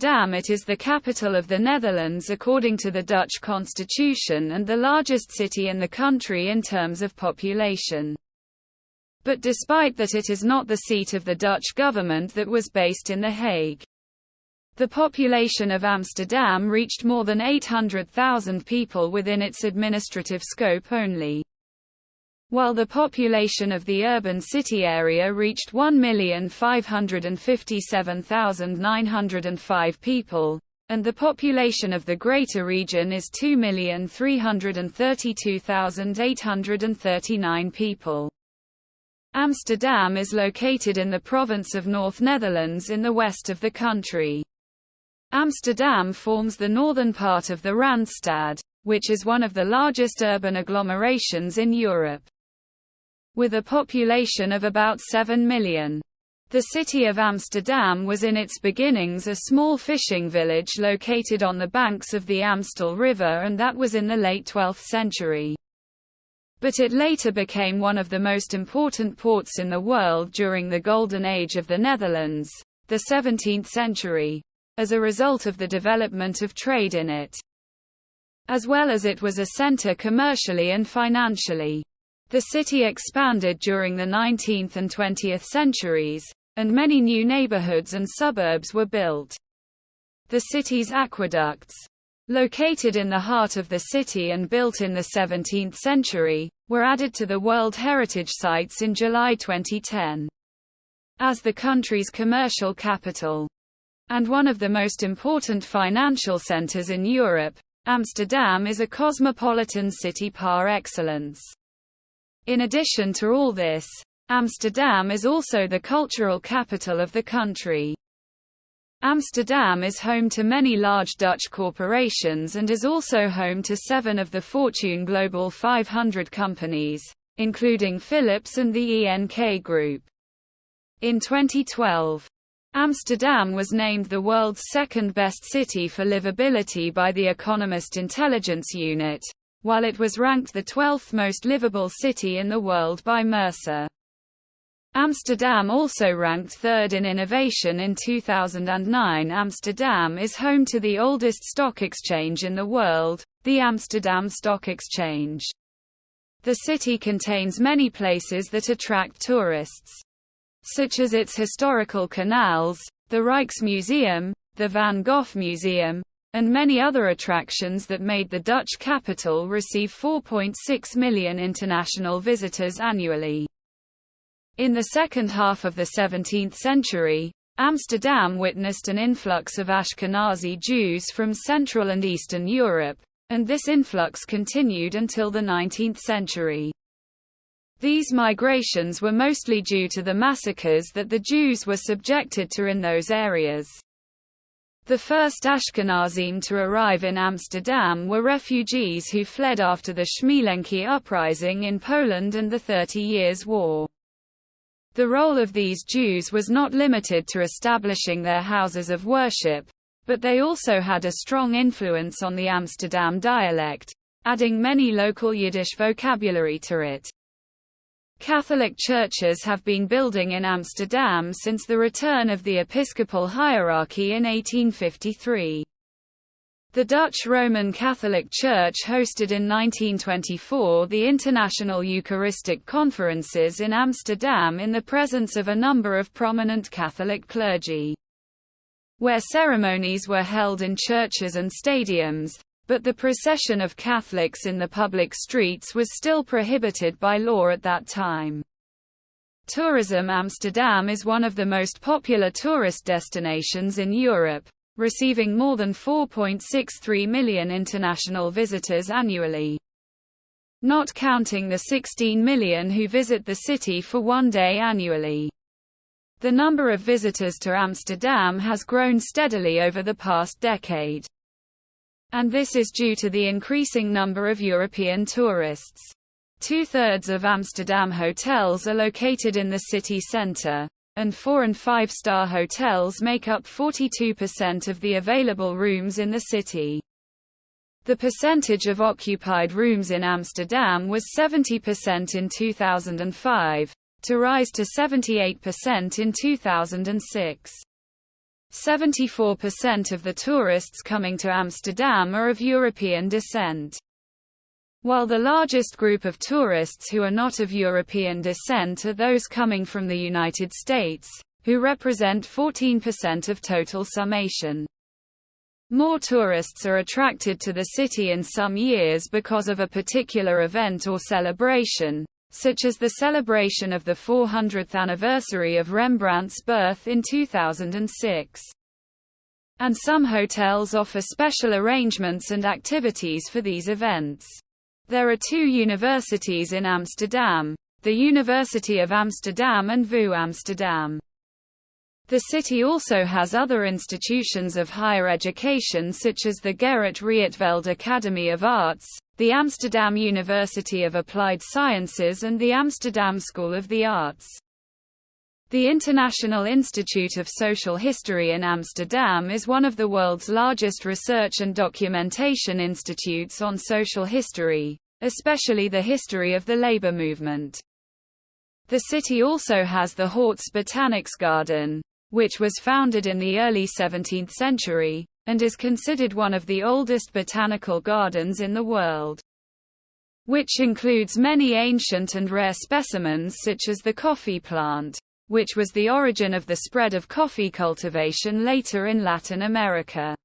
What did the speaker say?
It is the capital of the Netherlands according to the Dutch constitution and the largest city in the country in terms of population. But despite that, it is not the seat of the Dutch government that was based in The Hague. The population of Amsterdam reached more than 800,000 people within its administrative scope only, while the population of the urban city area reached 1,557,905 people, and the population of the greater region is 2,332,839 people. Amsterdam is located in the province of North Netherlands in the west of the country. Amsterdam forms the northern part of the Randstad, which is one of the largest urban agglomerations in Europe, with a population of about 7 million. The city of Amsterdam was in its beginnings a small fishing village located on the banks of the Amstel River, and that was in the late 12th century. But it later became one of the most important ports in the world during the Golden Age of the Netherlands, the 17th century, as a result of the development of trade in it, as well as it was a center commercially and financially. The city expanded during the 19th and 20th centuries, and many new neighborhoods and suburbs were built. The city's aqueducts, located in the heart of the city and built in the 17th century, were added to the World Heritage Sites in July 2010. As the country's commercial capital, and one of the most important financial centers in Europe, Amsterdam is a cosmopolitan city par excellence. In addition to all this, Amsterdam is also the cultural capital of the country. Amsterdam is home to many large Dutch corporations and is also home to 7 of the Fortune Global 500 companies, including Philips and the ENK Group. In 2012, Amsterdam was named the world's second-best city for livability by the Economist Intelligence Unit, while it was ranked the 12th most livable city in the world by Mercer. Amsterdam also ranked third in innovation in 2009. Amsterdam is home to the oldest stock exchange in the world, the Amsterdam Stock Exchange. The city contains many places that attract tourists, such as its historical canals, the Rijksmuseum, the Van Gogh Museum, and many other attractions that made the Dutch capital receive 4.6 million international visitors annually. In the second half of the 17th century, Amsterdam witnessed an influx of Ashkenazi Jews from Central and Eastern Europe, and this influx continued until the 19th century. These migrations were mostly due to the massacres that the Jews were subjected to in those areas. The first Ashkenazim to arrive in Amsterdam were refugees who fled after the Śmielęki uprising in Poland and the 30 Years' War. The role of these Jews was not limited to establishing their houses of worship, but they also had a strong influence on the Amsterdam dialect, adding many local Yiddish vocabulary to it. Catholic churches have been building in Amsterdam since the return of the episcopal hierarchy in 1853. The Dutch Roman Catholic Church hosted in 1924 the International Eucharistic Conferences in Amsterdam in the presence of a number of prominent Catholic clergy, where ceremonies were held in churches and stadiums, but the procession of Catholics in the public streets was still prohibited by law at that time. Tourism. Amsterdam is one of the most popular tourist destinations in Europe, receiving more than 4.63 million international visitors annually, not counting the 16 million who visit the city for one day annually. The number of visitors to Amsterdam has grown steadily over the past decade, and this is due to the increasing number of European tourists. 2/3 of Amsterdam hotels are located in the city centre, and 4- and 5-star hotels make up 42% of the available rooms in the city. The percentage of occupied rooms in Amsterdam was 70% in 2005, to rise to 78% in 2006. 74% of the tourists coming to Amsterdam are of European descent. While the largest group of tourists who are not of European descent are those coming from the United States, who represent 14% of total summation. More tourists are attracted to the city in some years because of a particular event or celebration, such as the celebration of the 400th anniversary of Rembrandt's birth in 2006. And some hotels offer special arrangements and activities for these events. There are 2 universities in Amsterdam, the University of Amsterdam and VU Amsterdam. The city also has other institutions of higher education such as the Gerrit Rietveld Academy of Arts, the Amsterdam University of Applied Sciences and the Amsterdam School of the Arts. The International Institute of Social History in Amsterdam is one of the world's largest research and documentation institutes on social history, especially the history of the labor movement. The city also has the Hortus Botaniksgarden, which was founded in the early 17th century, and is considered one of the oldest botanical gardens in the world, which includes many ancient and rare specimens such as the coffee plant, which was the origin of the spread of coffee cultivation later in Latin America.